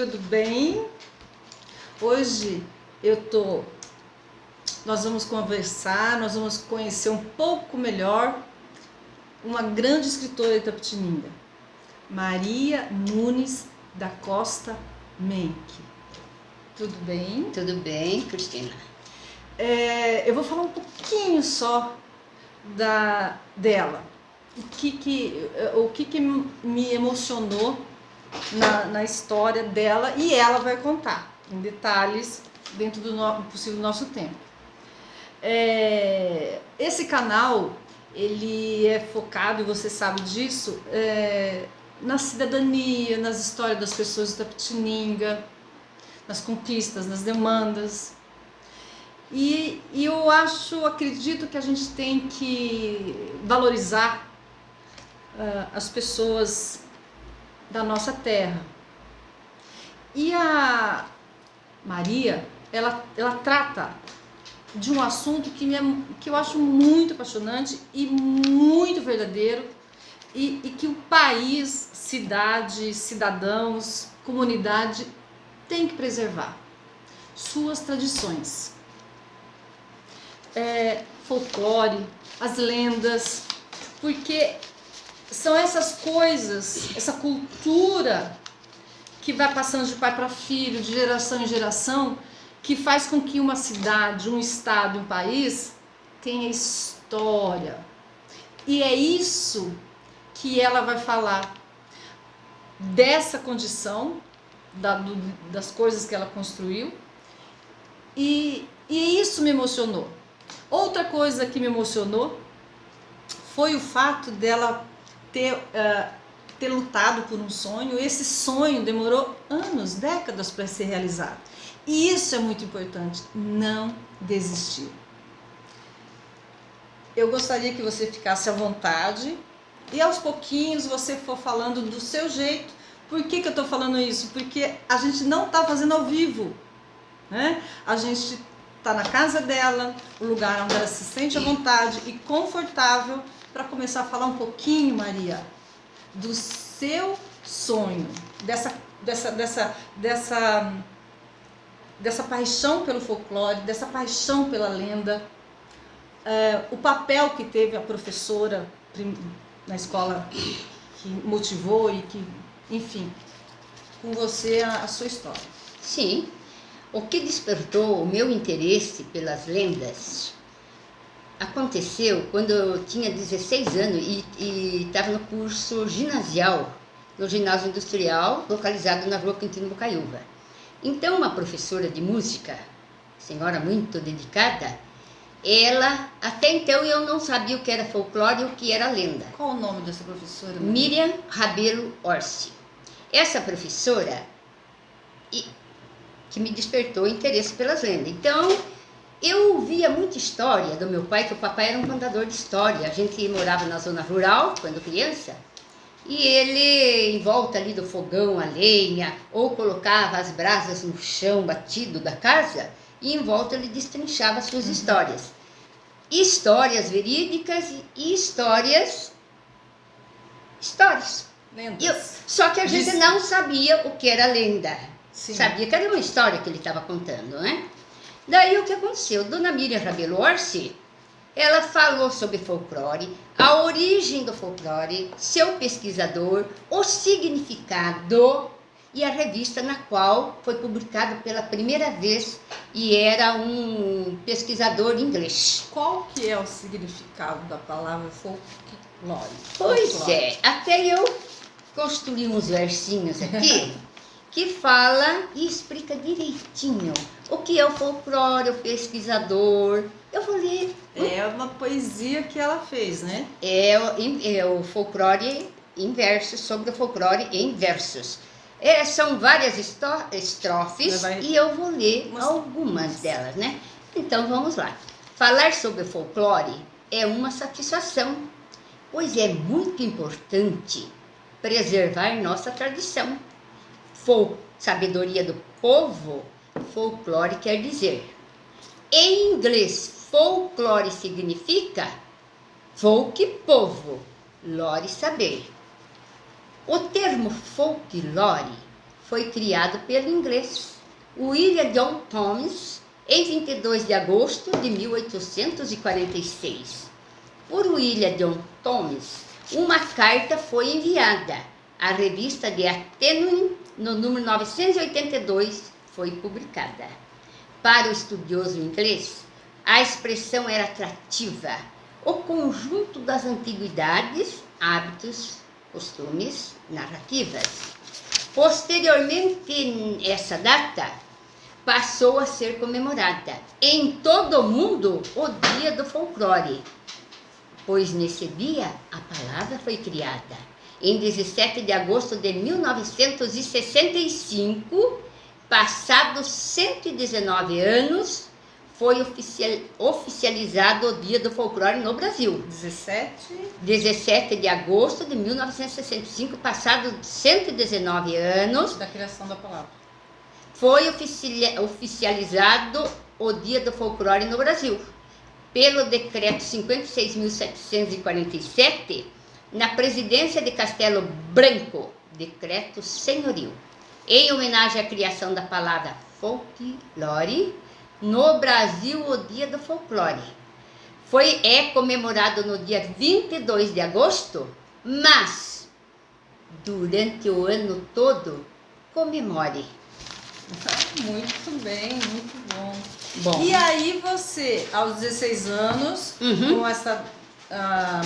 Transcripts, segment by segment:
tudo bem? Hoje nós vamos conversar, nós vamos conhecer um pouco melhor uma grande escritora de Itapetininga, Maria Nunes da Costa Menck. Tudo bem? Tudo bem, Cristina. Eu vou falar um pouquinho só dela. O que me emocionou na história dela, e ela vai contar em detalhes dentro do possível nosso tempo. Esse canal, ele é focado, e você sabe disso, na cidadania, nas histórias das pessoas de Itapetininga, nas conquistas, nas demandas. E eu acredito que a gente tem que valorizar as pessoas da nossa terra. E a Maria, ela trata de um assunto que eu acho muito apaixonante e muito verdadeiro, e que o país, cidade, cidadãos, comunidade tem que preservar suas tradições. Folclore, as lendas, porque são essas coisas, essa cultura que vai passando de pai para filho, de geração em geração, que faz com que uma cidade, um estado, um país tenha história. E é isso que ela vai falar, dessa condição, das coisas que ela construiu, e isso me emocionou. Outra coisa que me emocionou foi o fato dela ter lutado por um sonho. Esse sonho demorou anos, décadas para ser realizado. E isso é muito importante, não desistir. Eu gostaria que você ficasse à vontade e aos pouquinhos você for falando do seu jeito. Por que eu estou falando isso? Porque a gente não está fazendo ao vivo, né? A gente está na casa dela, o lugar onde ela se sente à vontade e confortável para começar a falar um pouquinho, Maria, do seu sonho, dessa paixão pelo folclore, dessa paixão pela lenda, o papel que teve a professora na escola que motivou e que, enfim, com você a sua história. Sim, o que despertou o meu interesse pelas lendas aconteceu quando eu tinha 16 anos e estava no curso ginasial, no ginásio industrial, localizado na rua Quintino Bocaiúva. Então, uma professora de música, senhora muito dedicada, ela, até então eu não sabia o que era folclore e o que era lenda. Qual o nome dessa professora? Miriam Rabelo Orsi. Essa professora que me despertou interesse pelas lendas. Então, eu ouvia muita história do meu pai, que o papai era um contador de história. A gente morava na zona rural, quando criança, e ele, em volta ali do fogão, a lenha, ou colocava as brasas no chão batido da casa, e em volta ele destrinchava suas histórias. Histórias verídicas e histórias. Lendas. Só que a gente não sabia o que era lenda. Sim. Sabia que era uma história que ele estava contando, né? Daí o que aconteceu? Dona Miriam Rabelo Orsi, ela falou sobre folclore, a origem do folclore, seu pesquisador, o significado e a revista na qual foi publicado pela primeira vez, e era um pesquisador inglês. Qual que é o significado da palavra folclore? Pois é, até eu construí uns versinhos aqui que fala e explica direitinho o que é o folclore, o pesquisador. Eu vou ler. É uma poesia que ela fez, né? É o folclore em versos, sobre o folclore em versos. São várias estrofes e eu vou ler algumas delas, né? Então vamos lá. Falar sobre o folclore é uma satisfação, pois é muito importante preservar nossa tradição. Sabedoria do povo, folclore quer dizer. Em inglês, folclore significa folk, povo, lore, saber. O termo folclore foi criado pelo inglês William John Thomas em 22 de agosto de 1846. Por William John Thomas, uma carta foi enviada à revista de Athenaeum, no número 982, foi publicada. Para o estudioso inglês, a expressão era atrativa, o conjunto das antiguidades, hábitos, costumes, narrativas. Posteriormente, essa data passou a ser comemorada em todo o mundo o Dia do Folclore, pois nesse dia a palavra foi criada. Em 17 de agosto de 1965, passados 119 anos, foi oficializado o Dia do Folclore no Brasil. 17 de agosto de 1965, passados 119 anos... da criação da palavra. Foi oficializado o Dia do Folclore no Brasil, pelo Decreto 56.747, na presidência de Castelo Branco, Decreto Senhorio, em homenagem à criação da palavra folclore. No Brasil, o Dia do Folclore é comemorado no dia 22 de agosto, mas durante o ano todo comemore. Muito bem, muito bom. E aí você, aos 16 anos, com essa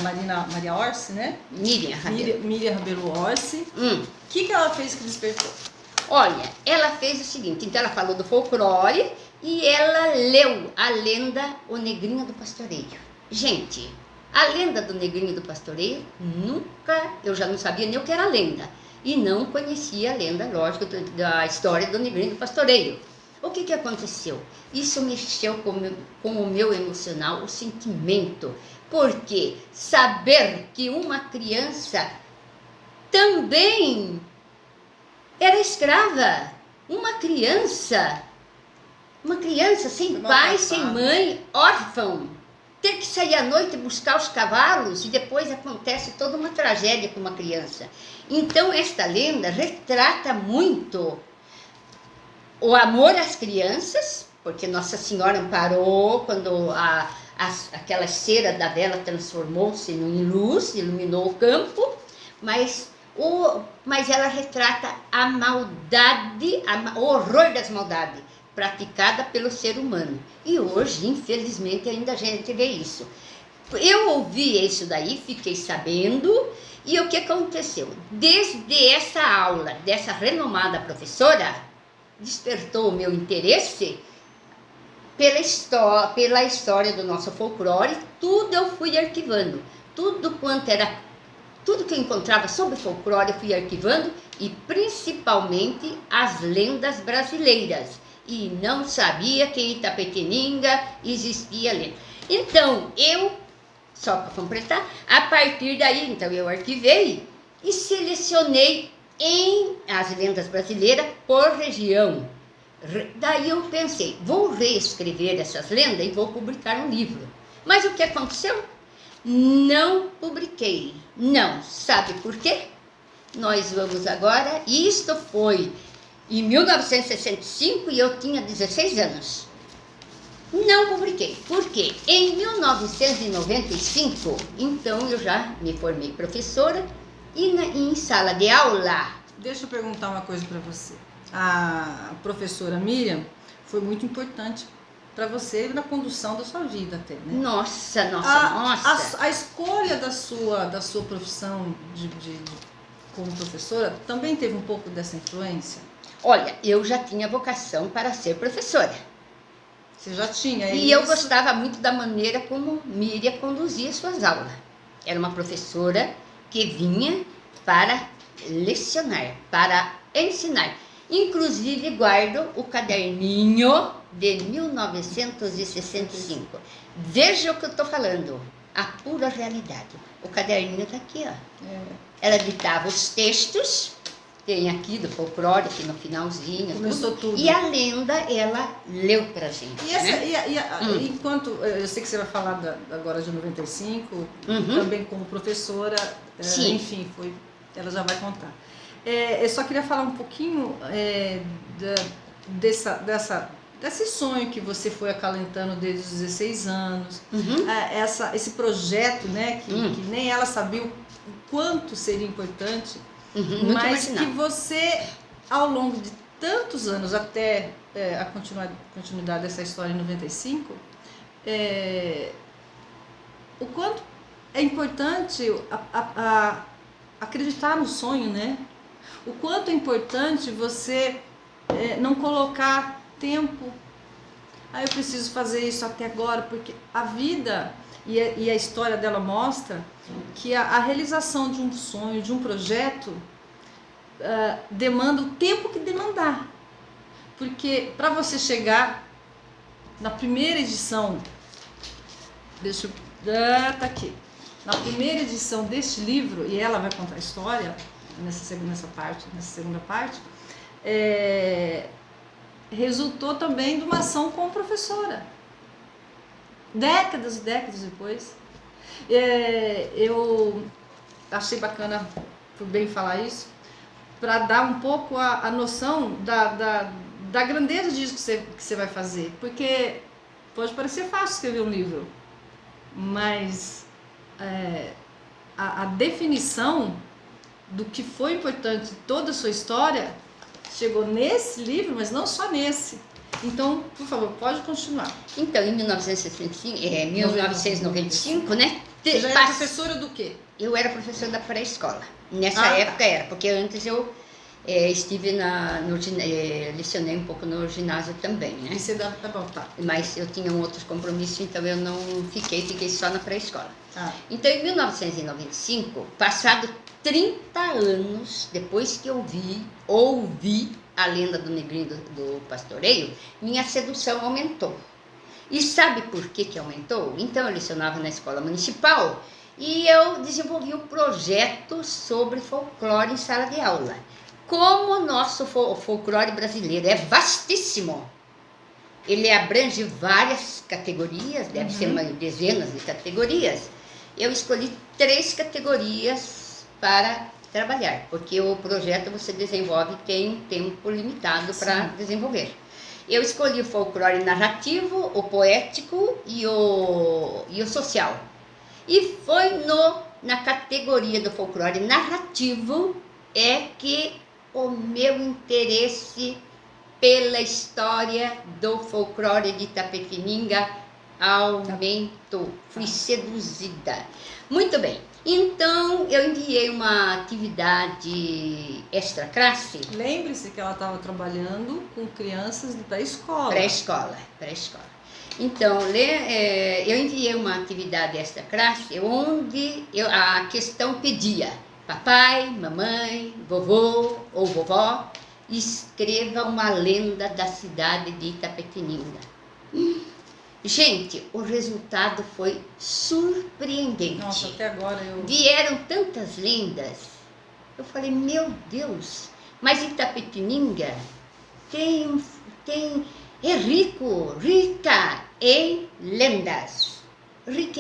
Maria Orsi, né? Miriam Rabelo Orsi, o que ela fez que despertou? Olha, ela fez o seguinte, então ela falou do folclore e ela leu a lenda O Negrinho do Pastoreio. Gente, a lenda do Negrinho do Pastoreio, eu já não sabia nem o que era lenda. E não conhecia a lenda, lógico, da história do Negrinho do Pastoreio. O que aconteceu? Isso mexeu com o meu emocional, o sentimento. Porque saber que uma criança também era escrava, uma criança sem pai, sem mãe, órfão, ter que sair à noite buscar os cavalos e depois acontece toda uma tragédia com uma criança. Então esta lenda retrata muito o amor às crianças, porque Nossa Senhora amparou quando aquela cera da vela transformou-se em luz, iluminou o campo, mas ela retrata a maldade, o horror das maldades praticada pelo ser humano. E hoje, infelizmente, ainda a gente vê isso. Eu ouvi isso daí, fiquei sabendo, e o que aconteceu? Desde essa aula, dessa renomada professora, despertou o meu interesse pela história do nosso folclore. Tudo eu fui arquivando, tudo que eu encontrava sobre folclore eu fui arquivando, e principalmente as lendas brasileiras. E não sabia que em Itapetininga existia lenda. Então, só para completar, a partir daí, então eu arquivei e selecionei as lendas brasileiras por região. Daí eu pensei, vou reescrever essas lendas e vou publicar um livro. Mas o que aconteceu? Não publiquei. Não. Sabe por quê? Nós vamos agora, isto foi em 1965 e eu tinha 16 anos. Não publiquei. Por quê? Em 1995, então eu já me formei professora e em sala de aula. Deixa eu perguntar uma coisa para você. A professora Miriam foi muito importante para você na condução da sua vida até, né? Nossa. A escolha da sua profissão como professora também teve um pouco dessa influência? Olha, eu já tinha vocação para ser professora. Você já tinha isso? E eu gostava muito da maneira como Miriam conduzia suas aulas. Era uma professora que vinha para lecionar, para ensinar. Inclusive, guardo o caderninho de 1965. Veja o que eu estou falando, a pura realidade. O caderninho está aqui, ó. Ela ditava os textos, tem aqui do folclore, aqui no finalzinho. Começou tudo. E a lenda, ela leu pra gente. Enquanto, eu sei que você vai falar agora de 95, também como professora, enfim, ela já vai contar. Eu só queria falar um pouquinho desse sonho que você foi acalentando desde os 16 anos, esse projeto, né, que nem ela sabia o quanto seria importante, mas que você, ao longo de tantos anos, até a continuidade dessa história em 95, o quanto é importante acreditar no sonho, né? O quanto é importante você não colocar tempo. Eu preciso fazer isso até agora, porque a vida e a história dela mostra que a realização de um sonho, de um projeto, demanda o tempo que demandar. Porque para você chegar na primeira edição, tá aqui, na primeira edição deste livro, e ela vai contar a história nessa segunda parte, resultou também de uma ação com a professora. Décadas e décadas depois. Eu achei bacana, por bem falar isso, para dar um pouco a noção da grandeza disso que você vai fazer. Porque pode parecer fácil escrever um livro, mas a definição do que foi importante toda a sua história chegou nesse livro, mas não só nesse. Então, por favor, pode continuar. Então, em 1995, né? Você já era professora do quê? Eu era professora da pré-escola. Nessa época era, porque antes eu lecionei um pouco no ginásio também, né? E você dava para voltar. Mas eu tinha outros compromissos, então eu não fiquei só na pré-escola. Então, em 1995, passado 30 anos depois que eu ouvi a lenda do Negrinho do Pastoreio, minha sedução aumentou. E sabe por que aumentou? Então, eu lecionava na escola municipal e eu desenvolvi um projeto sobre folclore em sala de aula. Como o nosso folclore brasileiro é vastíssimo, ele abrange várias categorias, deve ser dezenas de categorias, eu escolhi 3 categorias para trabalhar, porque o projeto você desenvolve tem um tempo limitado para desenvolver. Eu escolhi o folclore narrativo, o poético e o social. E foi na categoria do folclore narrativo que o meu interesse pela história do folclore de Itapetininga aumentou. Fui seduzida. Muito bem. Então, eu enviei uma atividade extra classe. Lembre-se que ela estava trabalhando com crianças de pré-escola. Pré-escola. Então, eu enviei uma atividade extra classe onde a questão pedia: papai, mamãe, vovô ou vovó, escreva uma lenda da cidade de Itapetininga. Gente, o resultado foi surpreendente. Nossa, até agora Vieram tantas lendas. Eu falei, meu Deus, mas Itapetininga é rica em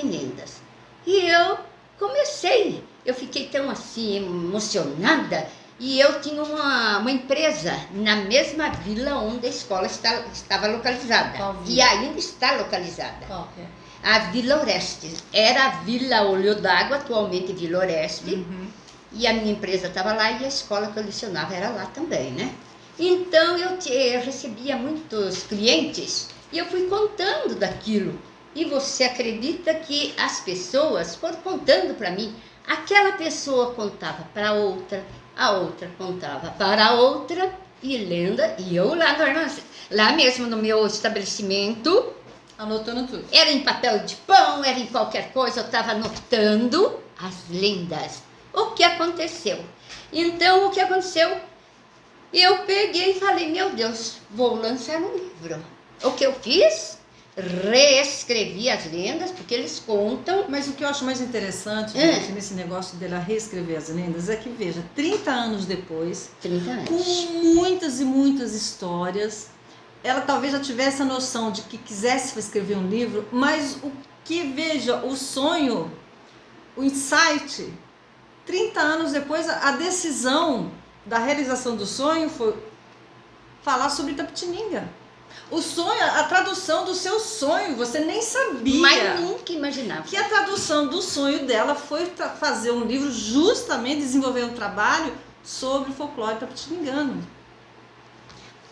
lendas. E eu comecei, eu fiquei tão assim emocionada. E eu tinha uma empresa na mesma vila onde a escola estava localizada. E ainda está localizada. Qual é? A Vila Oreste. Era a Vila Olho d'Água, atualmente Vila Oreste. E a minha empresa estava lá e a escola que eu lecionava era lá também, né? Então eu recebia muitos clientes e eu fui contando daquilo. E você acredita que as pessoas foram contando para mim? Aquela pessoa contava para outra, a outra contava para a outra, e lenda, e eu lá mesmo no meu estabelecimento, anotando tudo. Era em papel de pão, era em qualquer coisa, eu estava anotando as lendas. O que aconteceu? Então, o que aconteceu? Eu peguei e falei, meu Deus, vou lançar um livro. O que eu fiz? Reescrevi as lendas, porque eles contam. Mas o que eu acho mais interessante, gente, nesse negócio dela reescrever as lendas, é que, veja, 30 anos depois, 30 anos. Com muitas e muitas histórias, ela talvez já tivesse a noção de que quisesse escrever um livro, mas o que, veja, o sonho, o insight, 30 anos depois, a decisão da realização do sonho foi falar sobre Itapetininga. O sonho, a tradução do seu sonho, você nem sabia. Mas nunca imaginava. Que a tradução do sonho dela foi fazer um livro, justamente desenvolver um trabalho sobre o folclore tapetiningano.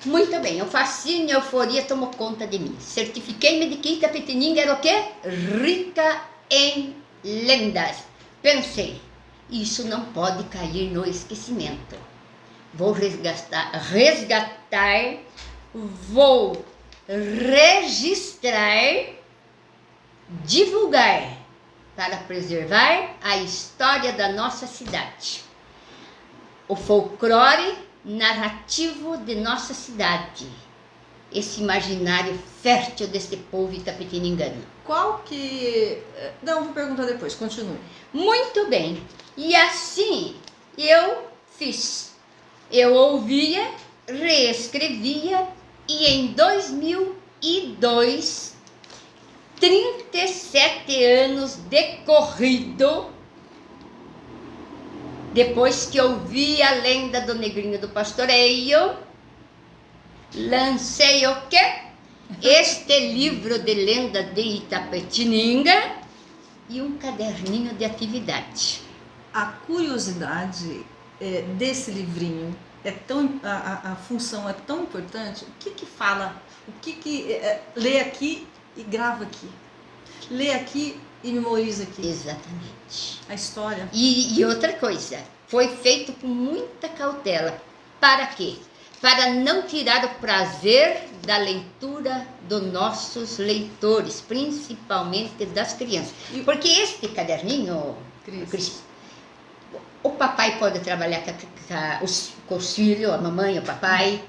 Muito bem, o fascínio e a euforia tomou conta de mim. Certifiquei-me de que Itapetininga era o quê? Rica em lendas. Pensei, isso não pode cair no esquecimento. Vou resgatar, vou registrar, divulgar, para preservar a história da nossa cidade. O folclore narrativo de nossa cidade. Esse imaginário fértil desse povo itapetiningano. Qual que... Não, vou perguntar depois, continue. Muito bem. E assim eu fiz. Eu ouvia, reescrevia e em 2002, 37 anos decorrido, depois que ouvi a lenda do Negrinho do Pastoreio, lancei o quê? Este livro de lenda de Itapetininga e um caderninho de atividade. A curiosidade desse livrinho é tão, a função é tão importante. O que fala? O que lê aqui e grava aqui? Lê aqui e memoriza aqui. Exatamente. A história. E outra coisa, foi feito com muita cautela. Para quê? Para não tirar o prazer da leitura dos nossos leitores, principalmente das crianças. Porque este caderninho, Cris, o papai pode trabalhar com os filhos, a mamãe, o papai,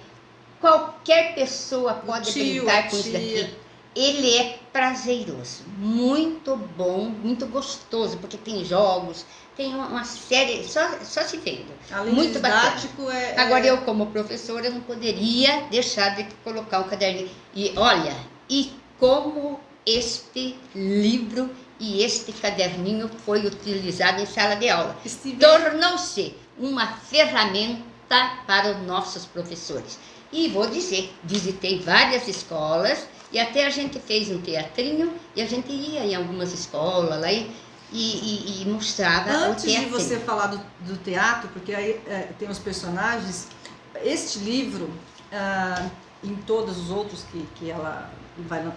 qualquer pessoa pode brincar com isso daqui. Ele é prazeroso, muito bom, muito gostoso, porque tem jogos, tem uma série, só se vendo. Além muito de didático, Agora eu, como professora, não poderia deixar de colocar um caderninho. E olha, e como este livro e este caderninho foi utilizado em sala de aula. Tornou-se uma ferramenta para os nossos professores. E vou dizer, visitei várias escolas e até a gente fez um teatrinho e a gente ia em algumas escolas lá e mostrava Antes o teatrinho. de você falar do teatro, porque aí tem os personagens, este livro, em todos os outros que ela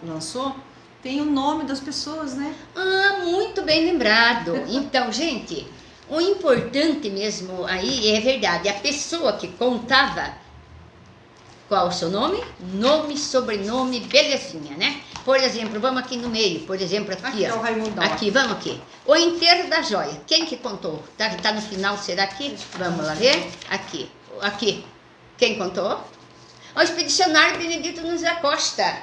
lançou, tem o nome das pessoas, né? Ah, muito bem lembrado. Então, gente, o importante mesmo aí é verdade, a pessoa que contava. Qual o seu nome? Nome, sobrenome, belezinha, né? Por exemplo, vamos aqui no meio, por exemplo, aqui é o Raimundão. Aqui, vamos aqui. O enterro da joia. Quem que contou? Tá no final, será aqui? Vamos lá ver? Aqui. Quem contou? O expedicionário Benedito Nunes da Costa.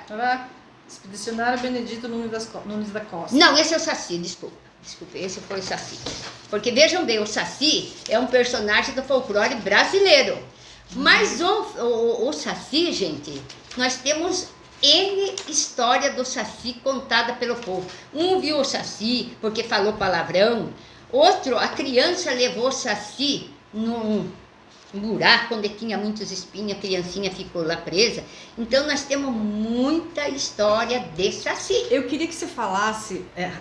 Expedicionário Benedito Nunes da Costa. Não, esse é o Saci, desculpa, esse foi o Saci. Porque vejam bem, o Saci é um personagem do folclore brasileiro. Mas o Saci, gente, nós temos N história do Saci contada pelo povo. Um viu o Saci porque falou palavrão, outro, a criança levou o Saci num buraco onde tinha muitos espinhos, a criancinha ficou lá presa. Então nós temos muita história de Saci. Eu queria que você falasse, en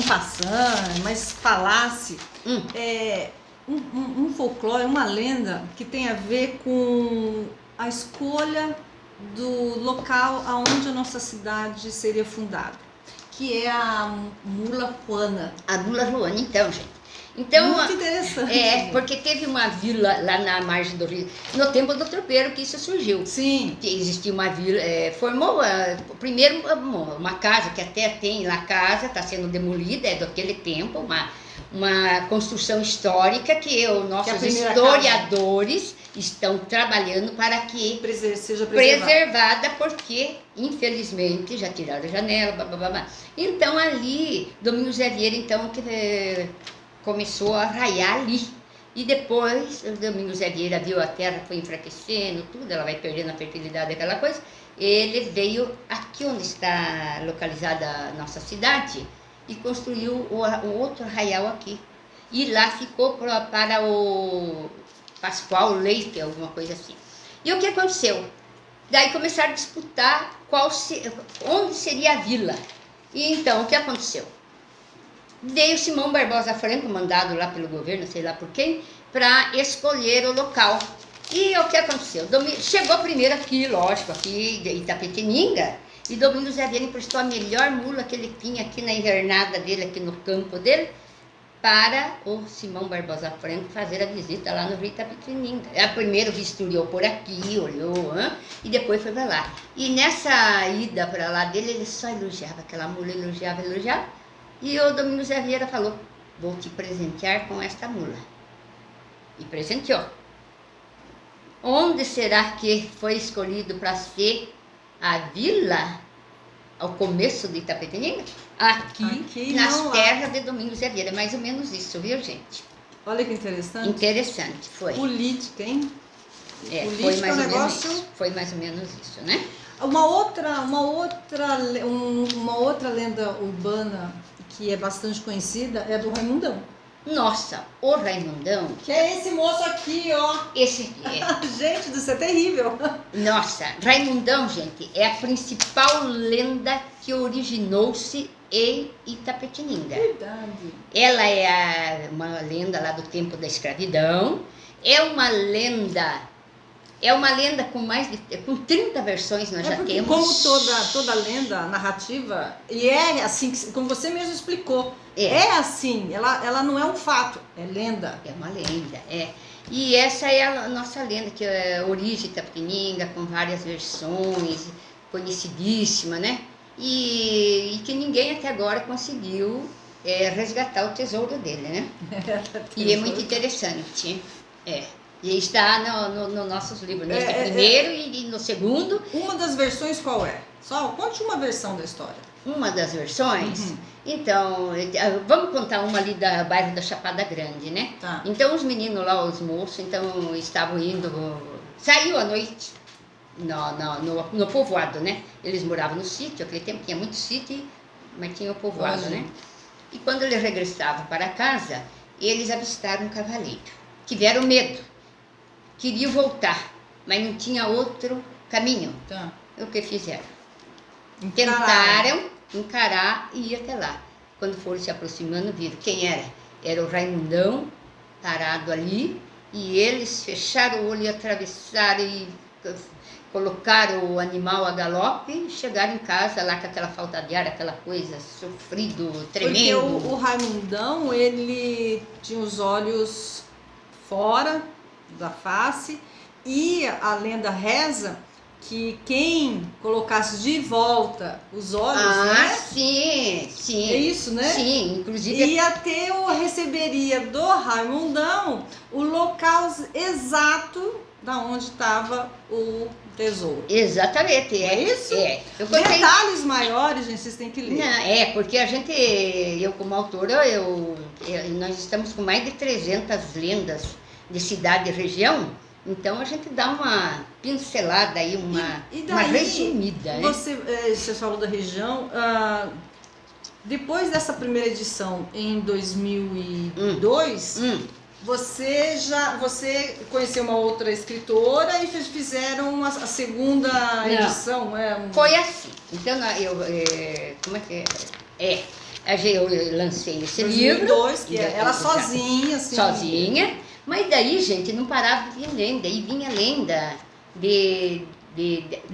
passant, mas falasse um folclore, uma lenda que tem a ver com a escolha do local aonde a nossa cidade seria fundada, que é a Mula Juana. A Mula Juana, então, gente. Então, muito interessante. Porque teve uma vila lá na margem do rio, no tempo do tropeiro que isso surgiu. Sim. Que existia uma vila, formou primeiro uma casa, que até tem lá casa, está sendo demolida, é daquele tempo, uma construção histórica que os nossos historiadores estão trabalhando para que seja preservada, porque infelizmente já tiraram a janela, blá. Então ali, Domingos Zé Vieira, então, que começou a raiar ali. E depois, o Domingos Zé Vieira viu a terra foi enfraquecendo, tudo, ela vai perdendo a fertilidade, aquela coisa. Ele veio aqui onde está localizada a nossa cidade e construiu o outro arraial aqui. e lá ficou para o Pascoal Leite, alguma coisa assim. E o que aconteceu? Daí começaram a disputar onde seria a vila. E então, o que aconteceu? Veio Simão Barbosa Franco, mandado lá pelo governo, sei lá por quem, para escolher o local. E o que aconteceu? Chegou primeiro aqui, lógico, aqui de Itapetininga, e Domingos Xavier emprestou a melhor mula que ele tinha aqui na invernada dele, aqui no campo dele, para o Simão Barbosa Franco fazer a visita lá no Rio Itapetininga. Primeiro vistoriou por aqui, olhou, e depois foi para lá. E nessa ida para lá dele, ele só elogiava aquela mula, elogiava. E o Domingos Xavier falou, vou te presentear com esta mula. E presenteou. Onde será que foi escolhido para ser a vila, ao começo de Itapetininga? Aqui nas terras de Domingos Xavier. É mais ou menos isso, viu, gente? Olha que interessante. Interessante, foi. Política, hein? Foi mais ou menos isso. Foi mais ou menos isso, né? Uma outra lenda urbana que é bastante conhecida é a do Raimundão. Nossa, o Raimundão... Que é esse moço aqui, ó. Esse aqui é. Gente, isso é terrível. Nossa, Raimundão, gente, é a principal lenda que originou-se em Itapetininga. Verdade. Ela é uma lenda lá do tempo da escravidão. É uma lenda com 30 versões nós já temos. Como toda lenda narrativa, e é assim, como você mesmo explicou, é assim, ela não é um fato, é lenda. É uma lenda, é. E essa é a nossa lenda, que é origem Itapetininga, com várias versões, conhecidíssima, né? E que ninguém até agora conseguiu resgatar o tesouro dele, né? E é muito interessante, E está nos nossos livros, nesse primeiro e no segundo. Uma das versões qual é? Só conte uma versão da história. Uma das versões? Então, vamos contar uma ali do bairro da Chapada Grande, né? Tá. Então, os meninos lá, os moços, então estavam saiu à noite no povoado, né? Eles moravam no sítio, aquele tempo tinha muito sítio, mas tinha o povoado, né? E quando eles regressavam para casa, eles avistaram um cavaleiro. Tiveram medo. Queriam voltar, mas não tinha outro caminho. Tá. O que fizeram? Tentaram encarar e ir até lá. Quando foram se aproximando, viram quem era. Era o Raimundão, parado ali, e eles fecharam o olho e atravessaram e colocaram o animal a galope e chegaram em casa lá com aquela falta de ar, aquela coisa, sofrido, tremendo. Porque o Raimundão, ele tinha os olhos fora da face, e a lenda reza que quem colocasse de volta os olhos, né? Sim. É isso, né? Sim, inclusive... receberia do Raimundão o local exato da onde estava o tesouro. Exatamente, é isso? É. Detalhes maiores, gente, vocês têm que ler. Não, porque eu como autora, nós estamos com mais de 300 lendas de cidade e região, então a gente dá uma pincelada aí, uma resumida. Você falou da região, depois dessa primeira edição em 2002, você conheceu uma outra escritora e fizeram a segunda edição? Foi assim, então como é que é? Eu lancei esse livro. 2002, que ela sozinha. Assim, sozinha. Mas daí, gente, não parava de vir lenda. E vinha lenda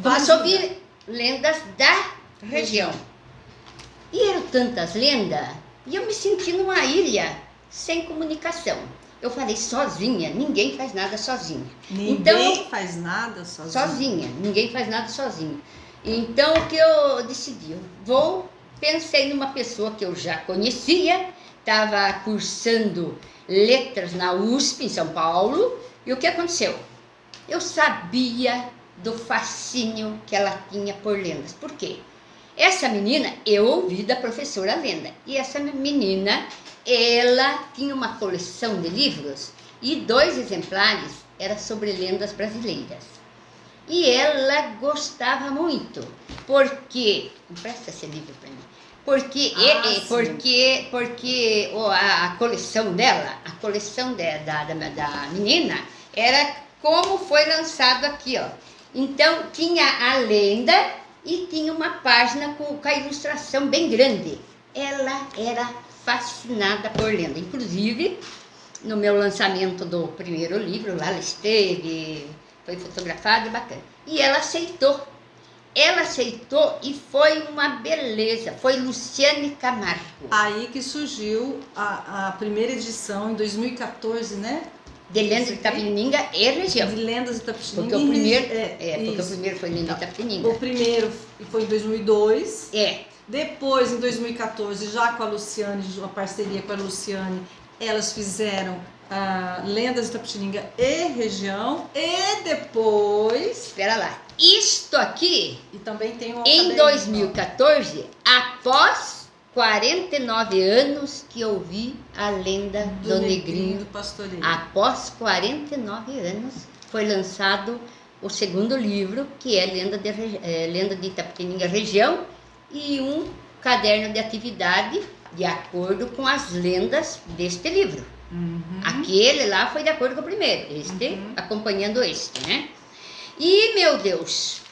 começou a vir lendas da região. E eram tantas lendas, e eu me senti numa ilha sem comunicação. Eu falei, sozinha, ninguém faz nada sozinho. Ninguém faz nada sozinho. Sozinha, ninguém faz nada sozinho. Então, o que eu decidi? Pensei numa pessoa que eu já conhecia, estava cursando letras na USP, em São Paulo, e o que aconteceu? Eu sabia do fascínio que ela tinha por lendas. Por quê? Essa menina, eu ouvi da professora Lenda, e essa menina, ela tinha uma coleção de livros, e 2 exemplares eram sobre lendas brasileiras. E ela gostava muito, porque, empresta esse livro para mim, Porque a coleção dela, a coleção da menina, era como foi lançado aqui, ó. Então, tinha a lenda e tinha uma página com a ilustração bem grande. Ela era fascinada por lenda. Inclusive, no meu lançamento do primeiro livro, lá ela esteve, foi fotografada, bacana. E ela aceitou. Ela aceitou e foi uma beleza. Foi Luciane Camargo. Aí que surgiu a primeira edição, em 2014, né? De Lendas de Itapetininga e região. De Lendas de Itapetininga. Porque o primeiro foi Lenda de Itapetininga. O primeiro foi em 2002. É. Depois, em 2014, já com a Luciane, uma parceria com a Luciane, elas fizeram Lendas de Itapetininga e região. E depois... Espera lá. Isto aqui, e também tem em 2014, após 49 anos que eu vi a lenda do Negrinho do Pastoreio. Após 49 anos, foi lançado o segundo livro, que é Lenda de Itapetininga Região, e um caderno de atividade de acordo com as lendas deste livro. Uhum. Aquele lá foi de acordo com o primeiro, acompanhando este, né? E, meu Deus,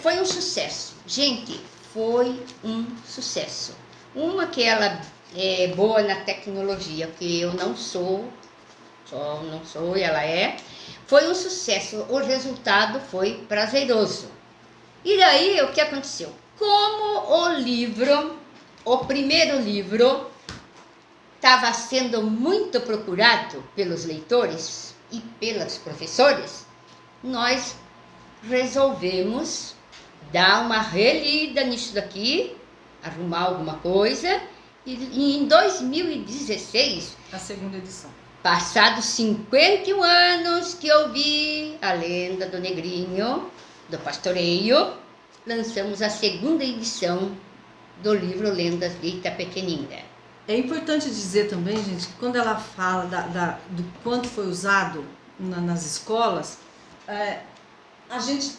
foi um sucesso. Gente, foi um sucesso. Uma que ela é boa na tecnologia, que eu não sou, e ela é. Foi um sucesso, o resultado foi prazeroso. E daí, o que aconteceu? Como o primeiro livro, estava sendo muito procurado pelos leitores e pelos professores, nós resolvemos dar uma relida nisso daqui, arrumar alguma coisa, e em 2016... A segunda edição. Passados 51 anos que eu vi a lenda do Negrinho, do Pastoreio, lançamos a segunda edição do livro Lendas de Itapetininga. É importante dizer também, gente, que quando ela fala do quanto foi usado nas escolas, a gente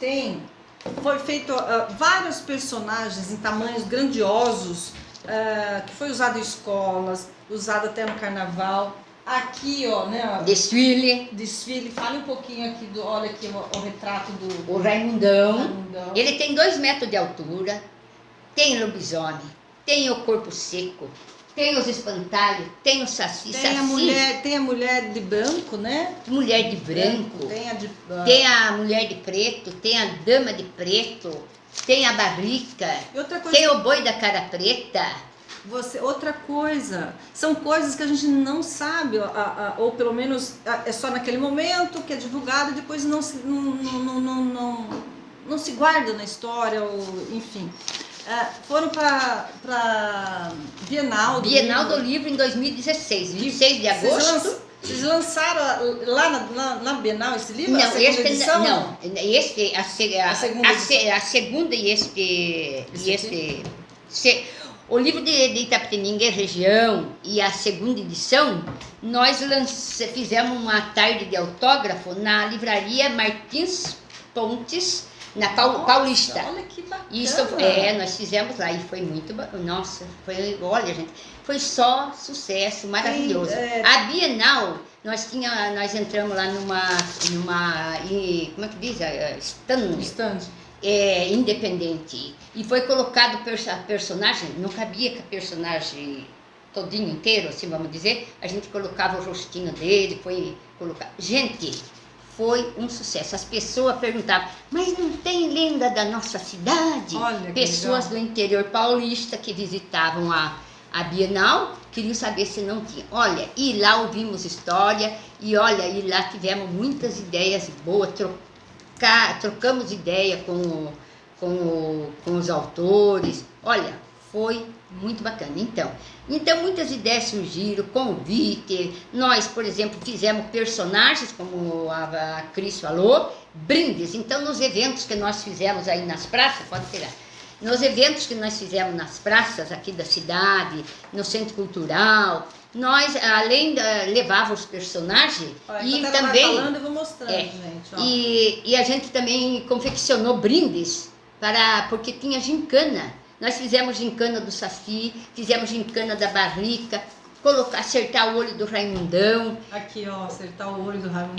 foi feito vários personagens em tamanhos grandiosos, que foi usado em escolas, usado até no carnaval. Aqui, ó, né? Desfile. Fale um pouquinho aqui olha aqui o retrato do... O Raimundão. Ele tem 2 metros de altura, tem lobisomem, tem o corpo seco, tem os espantalhos, tem o saci. Tem a mulher de branco, né? Mulher de branco. Tem a mulher de preto, tem a dama de preto, tem a barrica, tem o boi da cara preta. Outra coisa, são coisas que a gente não sabe, ou pelo menos é só naquele momento que é divulgado e depois não se guarda na história, ou enfim. Foram para Bienal do Livro em 2016, 26 de agosto. Vocês lançaram lá na Bienal esse livro? Não, a segunda edição? Não, a segunda e o livro de Itapetininga Região e a segunda edição, nós fizemos uma tarde de autógrafo na livraria Martins Pontes, na Paulista. Olha que bacana. Isso, nós fizemos lá e foi muito bacana. Nossa, olha, gente, foi só sucesso, maravilhoso. A Bienal, nós entramos lá numa como é que diz? Stand. Independente. E foi colocado personagem, não cabia que personagem todinho inteiro, assim vamos dizer, a gente colocava o rostinho dele, foi colocar. Gente, foi um sucesso. As pessoas perguntavam, mas não tem lenda da nossa cidade? Olha, pessoas do interior paulista que visitavam a Bienal, queriam saber se não tinha. Olha, e lá ouvimos história, e lá tivemos muitas ideias boas, trocamos ideia com os autores. Olha, foi muito bacana. Então muitas ideias surgiram, convite. Nós, por exemplo, fizemos personagens, como a Cris falou, brindes. Então, nos eventos que nós fizemos aí nas praças, pode pegar. Nos eventos que nós fizemos nas praças aqui da cidade, no Centro Cultural, nós, além de levar os personagens, e também falando, eu vou mostrando, gente, e a gente também confeccionou brindes porque tinha gincana Nós fizemos gincana do Saci, fizemos gincana da Barrica, acertar o olho do Raimundão. Aqui, ó, acertar o olho do Raimundão.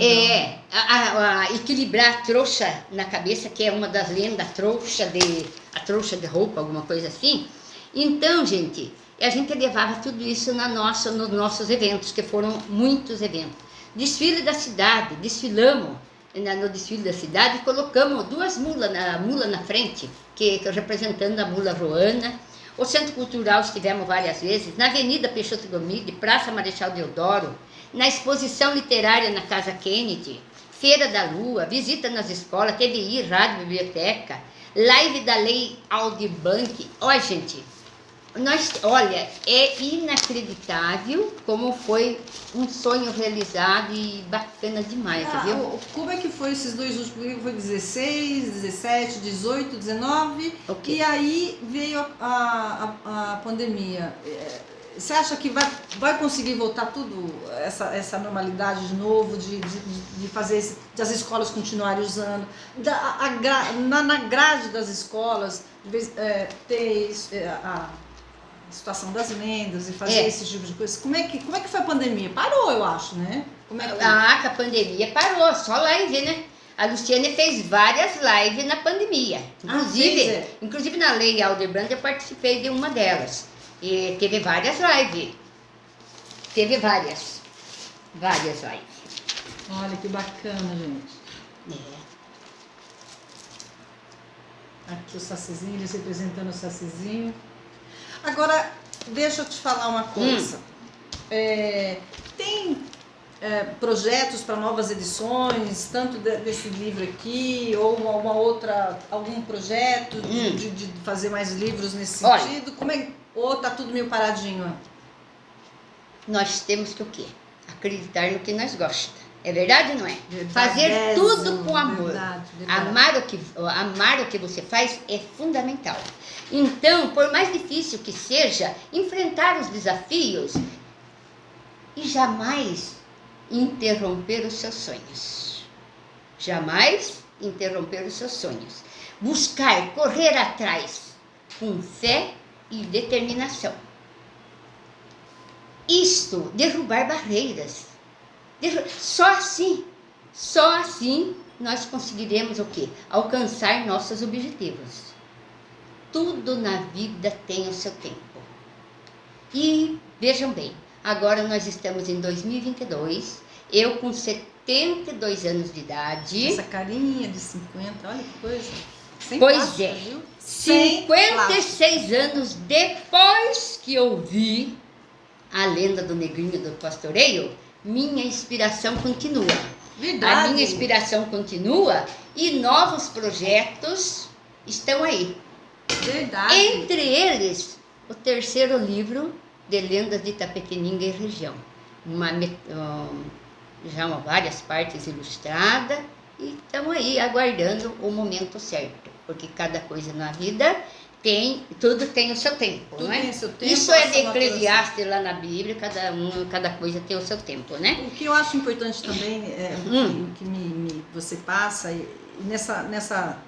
Equilibrar a trouxa na cabeça, que é uma das lendas, a trouxa de roupa, alguma coisa assim. Então, gente, a gente levava tudo isso nos nossos eventos, que foram muitos eventos. Desfile da cidade, desfilamos no desfile da cidade e colocamos 2 mulas na frente, que representando a mula Joana. O Centro Cultural estivemos várias vezes, na Avenida Peixoto Gomide, Praça Marechal Deodoro, na exposição literária na Casa Kennedy, Feira da Lua, visita nas escolas, TVI, rádio, biblioteca, live da Lei Aldir Blanc. Olha, gente, olha, é inacreditável como foi um sonho realizado e bacana demais, viu? Como é que foi esses 2 últimos? Foi 16, 17, 18, 19 e aí veio a pandemia. Você acha que vai conseguir voltar tudo, essa normalidade de novo, de fazer das escolas continuarem usando, na grade das escolas, ter a situação das lendas e fazer esse tipo de coisa? Como é que foi a pandemia? Parou, eu acho, né? Que a pandemia parou, só live, né? A Luciane fez várias lives na pandemia. Inclusive na Lei Aldir Blanc eu participei de uma delas. E teve várias lives. Teve várias lives. Olha que bacana, gente. Aqui o Sacizinho, eles representando o Sacizinho. Agora, deixa eu te falar uma coisa. Tem projetos para novas edições, tanto desse livro aqui, ou algum projeto de fazer mais livros nesse sentido? Ou tá tudo meio paradinho? Nós temos que o quê? Acreditar no que nós gostamos. É verdade ou não é? Fazer tudo com amor. Verdade. Amar o que você faz é fundamental. Então, por mais difícil que seja, enfrentar os desafios e jamais interromper os seus sonhos. Jamais interromper os seus sonhos. Buscar, correr atrás com fé e determinação. Isto, derrubar barreiras. Só assim nós conseguiremos o quê? Alcançar nossos objetivos. Tudo na vida tem o seu tempo. E vejam bem, agora nós estamos em 2022, eu com 72 anos de idade. Essa carinha de 50, olha que coisa. Pois é, viu? 56 anos depois que eu vi a lenda do Negrinho do Pastoreio, minha inspiração continua. Verdade. A minha inspiração continua e novos projetos estão aí. Verdade. Entre eles, o 3º livro de lendas de Itapetininga e região. Já várias partes ilustradas e estamos aí aguardando o momento certo. Porque cada coisa na vida tudo tem o seu tempo, tudo não é? Tem o seu tempo, isso é de Eclesiastes lá na Bíblia, cada coisa tem o seu tempo, né? O que eu acho importante também, o que você passa, e nessa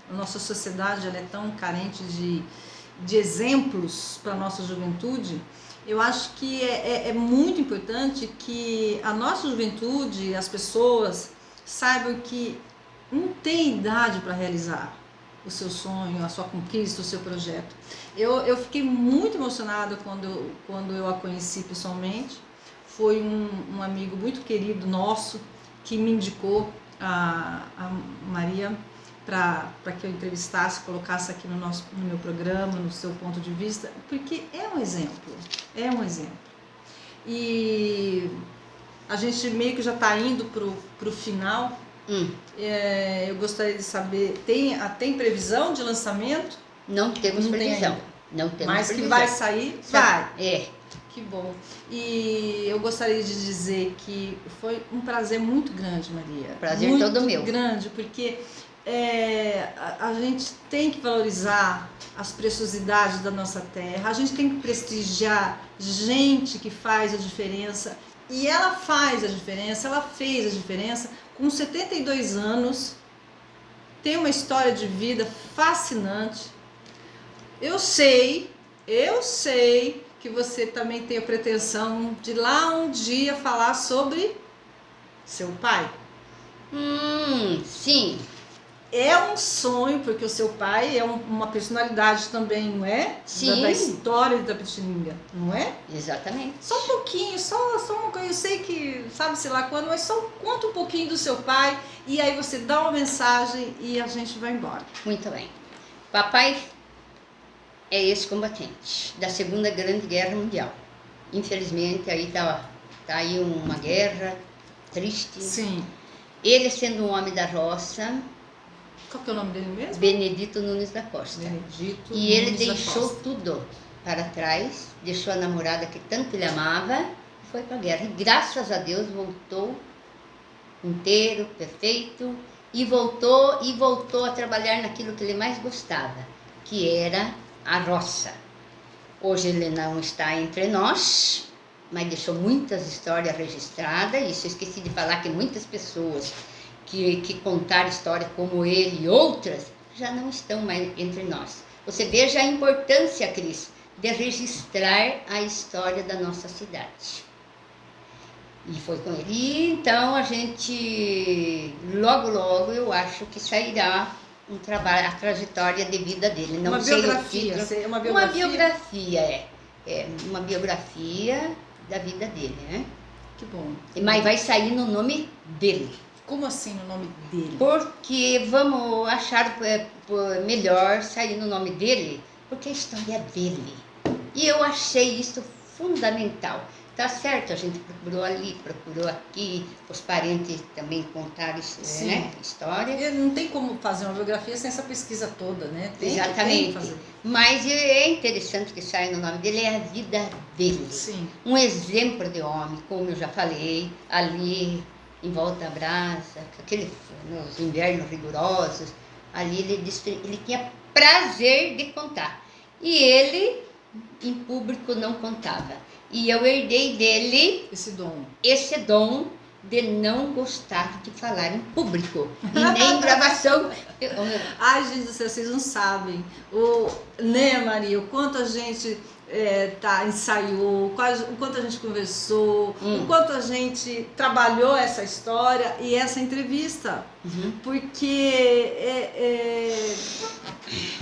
a nossa sociedade ela é tão carente de exemplos para a nossa juventude. Eu acho que é muito importante que a nossa juventude, as pessoas, saibam que não tem idade para realizar o seu sonho, a sua conquista, o seu projeto. Eu fiquei muito emocionada quando eu a conheci pessoalmente. Foi um amigo muito querido nosso que me indicou a Maria para que eu entrevistasse, colocasse aqui no meu programa, no seu ponto de vista, porque é um exemplo. E a gente meio que já está indo pro final. Eu gostaria de saber, tem previsão de lançamento? Não temos previsão. Não temos mas previsão. Que vai sair? Vai. Que bom. E eu gostaria de dizer que foi um prazer muito grande, Maria. Prazer muito todo meu. Muito grande, porque a gente tem que valorizar as preciosidades da nossa terra, a gente tem que prestigiar gente que faz a diferença. E ela faz a diferença, ela fez a diferença. Com 72 anos, tem uma história de vida fascinante. eu sei que você também tem a pretensão de lá um dia falar sobre seu pai. Sim. É um sonho, porque o seu pai é uma personalidade também, não é? Sim. Da história da Itapetininga, não é? Exatamente. Só um pouquinho, só uma coisa. Eu sei que sabe-se lá quando, mas só conta um pouquinho do seu pai e aí você dá uma mensagem e a gente vai embora. Muito bem. Papai é ex-combatente da Segunda Grande Guerra Mundial. Infelizmente, aí tá aí uma guerra triste. Sim. Ele sendo um homem da roça, Qual que é o nome dele mesmo? Benedito Nunes da Costa. Benedito E ele Nunes da deixou Costa. tudo para trás, deixou a namorada que tanto ele amava e foi para a guerra. E graças a Deus voltou inteiro, perfeito, e voltou a trabalhar naquilo que ele mais gostava, que era a roça. Hoje ele não está entre nós, mas deixou muitas histórias registradas. Isso eu esqueci de falar, que muitas pessoas que contaram histórias como ele e outras já não estão mais entre nós. Você veja a importância, Cris, de registrar a história da nossa cidade. E foi com ele. E então a gente, logo eu acho que sairá um trabalho, a trajetória de vida dele. Não Uma sei biografia, o título. uma biografia. Uma biografia, é uma biografia da vida dele, né? Que bom. Mas vai sair no nome dele. Como assim o nome dele? Porque vamos achar melhor sair no nome dele, porque a história é dele. E eu achei isso fundamental. Tá certo, a gente procurou ali, procurou aqui, os parentes também contaram né, história. E não tem como fazer uma biografia sem essa pesquisa toda, né? Exatamente. Tem que fazer. Mas é interessante que saia no nome dele, é a vida dele. Sim. Um exemplo de homem, como eu já falei, ali em Volta à Brasa, nos invernos rigorosos, ali ele tinha prazer de contar. E ele, em público, não contava. E eu herdei dele esse dom de não gostar de falar em público, e nem em gravação. Ai, gente do céu, vocês não sabem. Né, Maria, o quanto a gente ensaiou, o quanto a gente conversou, o quanto a gente trabalhou essa história e essa entrevista. Porque,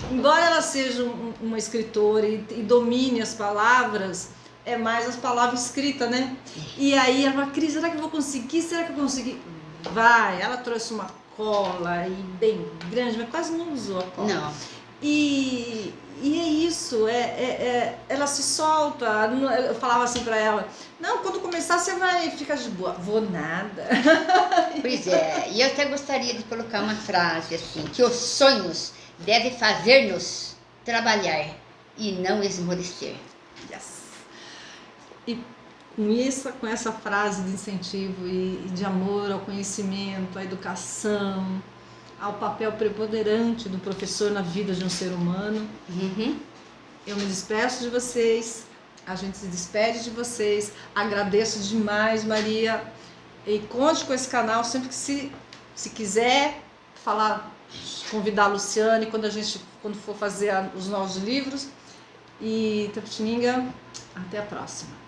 embora ela seja uma escritora e domine as palavras, é mais as palavras escritas, né? E aí ela fala, Cris, será que eu vou conseguir? Será que eu consegui? Vai, ela trouxe uma cola bem grande, mas quase não usou a cola. Não. E é isso, ela se solta. Eu falava assim pra ela, não, quando começar você vai ficar de boa. Vou nada. Pois é, e eu até gostaria de colocar uma frase assim, que os sonhos devem fazer-nos trabalhar e não esmorecer. Yes. E com essa frase de incentivo e de amor ao conhecimento, à educação, ao papel preponderante do professor na vida de um ser humano, eu me despeço de vocês, a gente se despede de vocês, agradeço demais, Maria, e conte com esse canal sempre que se quiser falar, convidar a Luciane quando for fazer os novos livros. E Itapetininga, até a próxima.